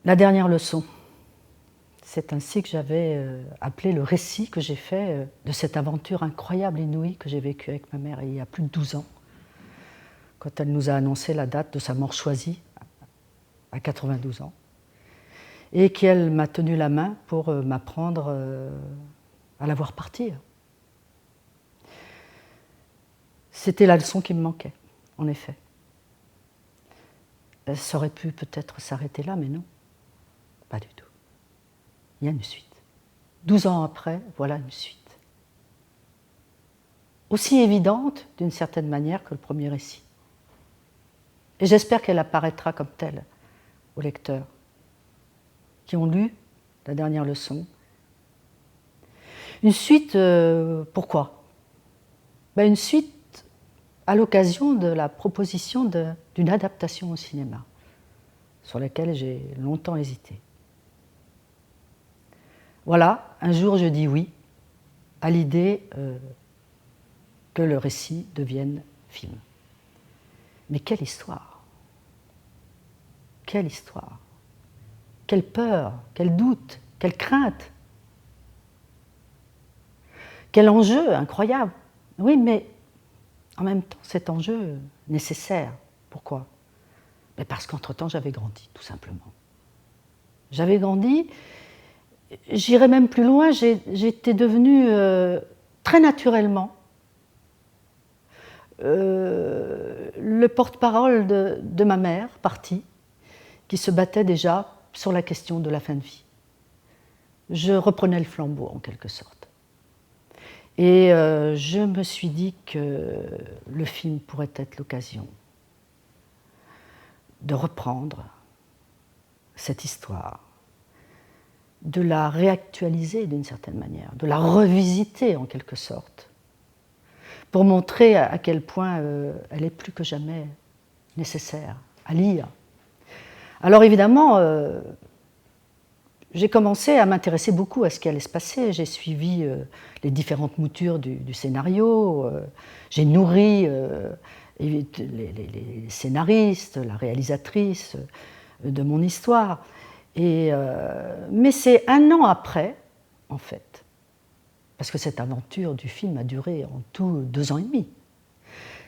La dernière leçon, c'est ainsi que j'avais appelé le récit que j'ai fait de cette aventure incroyable, inouïe, que j'ai vécue avec ma mère il y a plus de 12 ans, quand elle nous a annoncé la date de sa mort choisie, à 92 ans, et qu'elle m'a tenu la main pour m'apprendre à la voir partir. C'était la leçon qui me manquait, en effet. Ça aurait pu peut-être s'arrêter là, mais non, pas du tout. Il y a une suite. 12 ans après, voilà une suite. Aussi évidente, d'une certaine manière, que le premier récit. Et j'espère qu'elle apparaîtra comme telle aux lecteurs qui ont lu la dernière leçon. Une suite, pourquoi? Une suite à l'occasion de la proposition d'une adaptation au cinéma, sur laquelle j'ai longtemps hésité. Voilà, un jour je dis oui à l'idée que le récit devienne film. Mais quelle histoire! Quelle histoire! Quelle peur, quel doute, quelle crainte! Quel enjeu incroyable! Oui, mais en même temps, cet enjeu nécessaire. Pourquoi? Parce qu'entre-temps, j'avais grandi, tout simplement. J'avais grandi, j'irais même plus loin, j'étais devenue très naturellement le porte-parole de ma mère, partie, qui se battait déjà sur la question de la fin de vie. Je reprenais le flambeau, en quelque sorte. Et je me suis dit que le film pourrait être l'occasion de reprendre cette histoire, de la réactualiser d'une certaine manière, de la revisiter en quelque sorte, pour montrer à quel point elle est plus que jamais nécessaire à lire. Alors évidemment, j'ai commencé à m'intéresser beaucoup à ce qui allait se passer. J'ai suivi les différentes moutures du scénario, j'ai nourri les scénaristes, la réalisatrice de mon histoire. Mais c'est un an après, en fait, parce que cette aventure du film a duré en tout 2 ans et demi.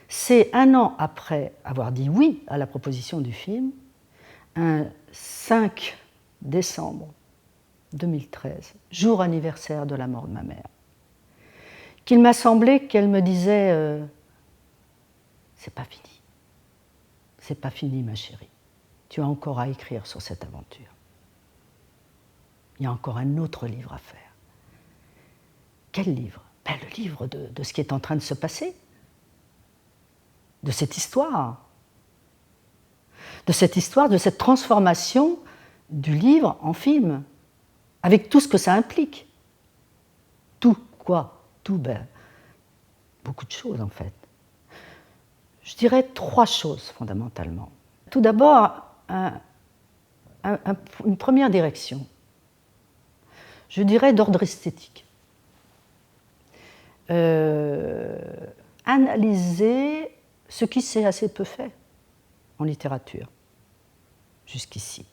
C'est un an après avoir dit oui à la proposition du film, un 5 décembre 2013, jour anniversaire de la mort de ma mère, qu'il m'a semblé qu'elle me disait c'est pas fini. C'est pas fini, ma chérie. Tu as encore à écrire sur cette aventure. Il y a encore un autre livre à faire. Quel livre? Le livre de ce qui est en train de se passer, de cette histoire, de cette transformation du livre en film, avec tout ce que ça implique. Tout, quoi? Tout, beaucoup de choses en fait. Je dirais 3 choses fondamentalement. Tout d'abord, une première direction, je dirais d'ordre esthétique. Analyser ce qui s'est assez peu fait en littérature jusqu'ici.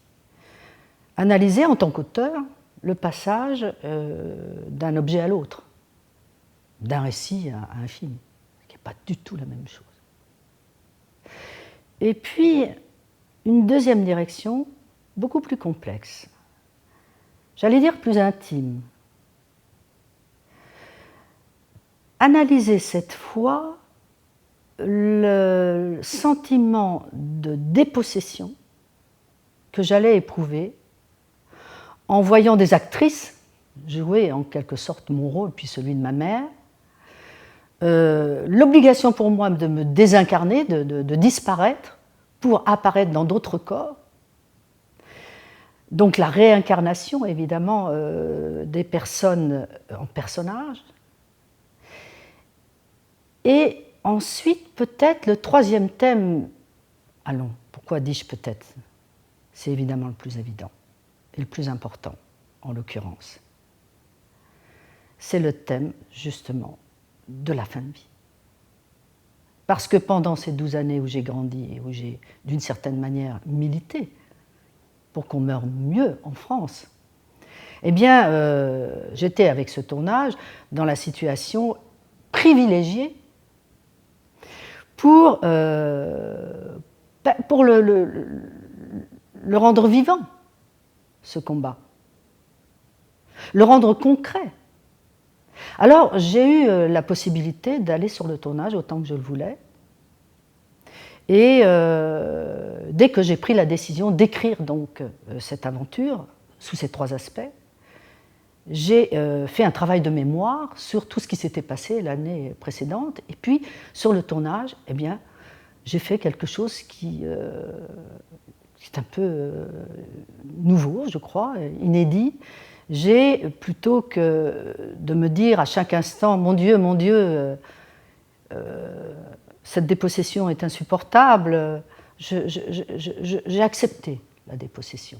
Analyser en tant qu'auteur le passage d'un objet à l'autre, d'un récit à un film, qui n'est pas du tout la même chose. Et puis, une deuxième direction, beaucoup plus complexe, j'allais dire plus intime. Analyser cette fois le sentiment de dépossession que j'allais éprouver en voyant des actrices jouer en quelque sorte mon rôle, puis celui de ma mère, l'obligation pour moi de me désincarner, de disparaître pour apparaître dans d'autres corps. Donc la réincarnation, évidemment, des personnes en personnages. Et ensuite, peut-être, le troisième thème, allons, pourquoi dis-je peut-être? C'est évidemment le plus évident et le plus important, en l'occurrence. C'est le thème, justement, de la fin de vie. Parce que pendant ces 12 années où j'ai grandi et où j'ai, d'une certaine manière, milité pour qu'on meure mieux en France. Eh bien, j'étais avec ce tournage dans la situation privilégiée pour le rendre vivant, ce combat, le rendre concret. Alors, j'ai eu la possibilité d'aller sur le tournage autant que je le voulais. Et dès que j'ai pris la décision d'écrire donc cette aventure, sous ces 3 aspects, j'ai fait un travail de mémoire sur tout ce qui s'était passé l'année précédente. Et puis, sur le tournage, eh bien, j'ai fait quelque chose qui est un peu nouveau, je crois, inédit. J'ai, plutôt que de me dire à chaque instant « Mon Dieu, cette dépossession est insupportable », j'ai accepté la dépossession.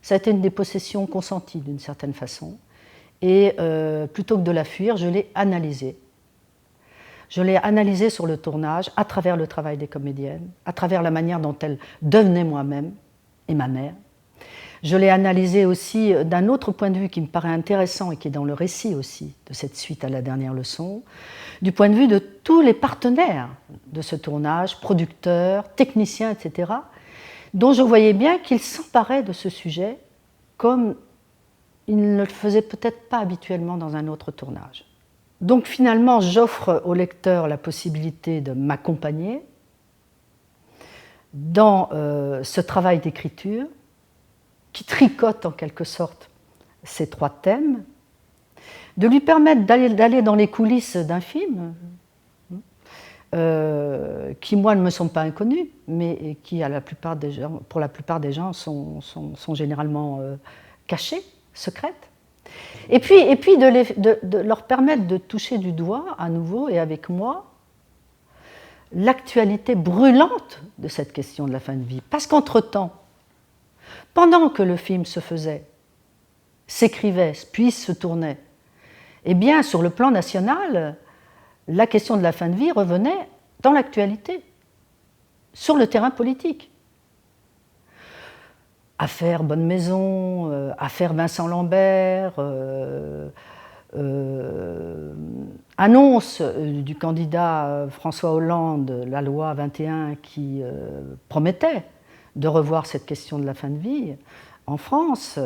Ça a été une dépossession consentie d'une certaine façon. Et plutôt que de la fuir, je l'ai analysée. Je l'ai analysée sur le tournage, à travers le travail des comédiennes, à travers la manière dont elles devenaient moi-même et ma mère. Je l'ai analysée aussi d'un autre point de vue qui me paraît intéressant et qui est dans le récit aussi de cette suite à la dernière leçon, du point de vue de tous les partenaires de ce tournage, producteurs, techniciens, etc., dont je voyais bien qu'ils s'emparaient de ce sujet comme ils ne le faisaient peut-être pas habituellement dans un autre tournage. Donc finalement, j'offre au lecteur la possibilité de m'accompagner dans ce travail d'écriture qui tricote en quelque sorte ces 3 thèmes, de lui permettre d'aller dans les coulisses d'un film, qui, moi, ne me sont pas inconnus, mais qui, pour la plupart des gens, sont généralement cachées, secrètes. Et puis de leur permettre de toucher du doigt, à nouveau et avec moi, l'actualité brûlante de cette question de la fin de vie. Parce qu'entre-temps, pendant que le film se faisait, s'écrivait, puis se tournait, eh bien, sur le plan national, la question de la fin de vie revenait dans l'actualité, sur le terrain politique. Affaire Bonne Maison, affaire Vincent Lambert, annonce du candidat François Hollande, la loi 21 qui promettait de revoir cette question de la fin de vie en France,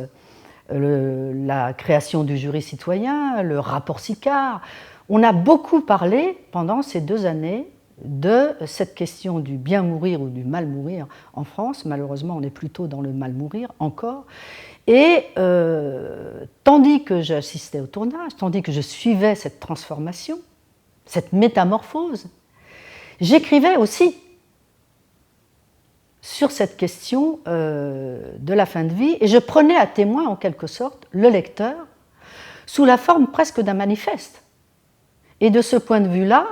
la création du jury citoyen, le rapport Sicard. On a beaucoup parlé pendant ces 2 années de cette question du bien mourir ou du mal mourir en France. Malheureusement, on est plutôt dans le mal mourir encore. Et tandis que j'assistais au tournage, tandis que je suivais cette transformation, cette métamorphose, j'écrivais aussi sur cette question de la fin de vie, et je prenais à témoin en quelque sorte le lecteur sous la forme presque d'un manifeste. Et de ce point de vue-là,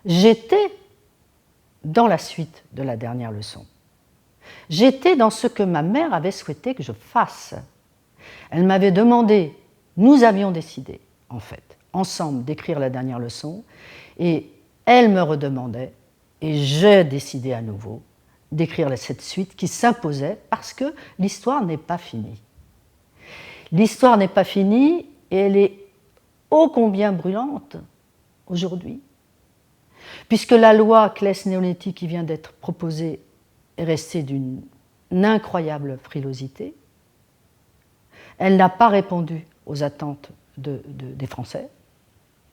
j'étais dans la suite de la dernière leçon. J'étais dans ce que ma mère avait souhaité que je fasse. Elle m'avait demandé, nous avions décidé, en fait, ensemble d'écrire la dernière leçon, et elle me redemandait, et j'ai décidé à nouveau d'écrire cette suite qui s'imposait parce que l'histoire n'est pas finie. L'histoire n'est pas finie et elle est ô combien brûlante aujourd'hui, puisque la loi Claes-Neonetti qui vient d'être proposée est restée d'une incroyable frilosité. Elle n'a pas répondu aux attentes des Français,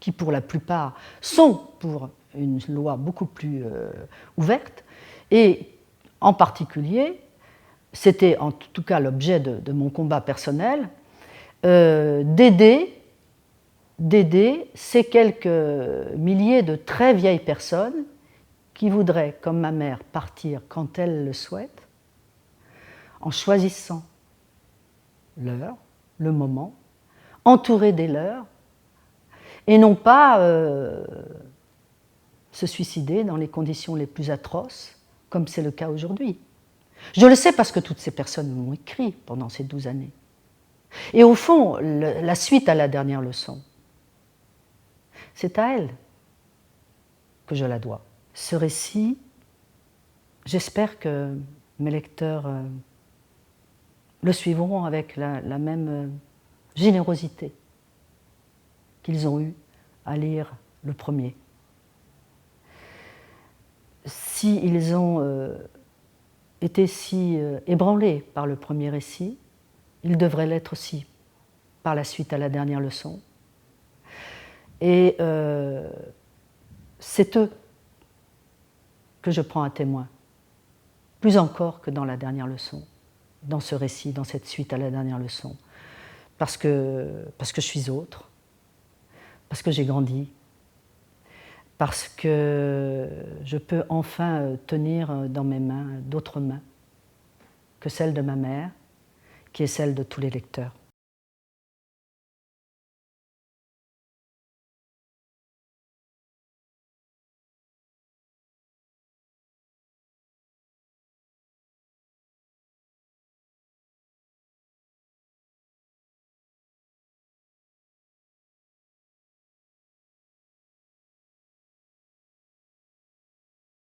qui pour la plupart sont pour une loi beaucoup plus ouverte, et en particulier, c'était en tout cas l'objet de mon combat personnel, d'aider ces quelques milliers de très vieilles personnes qui voudraient, comme ma mère, partir quand elles le souhaitent, en choisissant l'heure, le moment, entourées des leurs, et non pas se suicider dans les conditions les plus atroces, comme c'est le cas aujourd'hui. Je le sais parce que toutes ces personnes m'ont écrit pendant ces 12 années. Et au fond, la suite à la dernière leçon, c'est à elle que je la dois. Ce récit, j'espère que mes lecteurs le suivront avec la même générosité qu'ils ont eue à lire le premier. S'ils ont été si ébranlés par le premier récit, ils devraient l'être aussi par la suite à la dernière leçon. Et c'est eux que je prends à témoin, plus encore que dans la dernière leçon, dans ce récit, dans cette suite à la dernière leçon, parce que je suis autre, parce que j'ai grandi, parce que je peux enfin tenir dans mes mains d'autres mains que celles de ma mère, qui est celle de tous les lecteurs.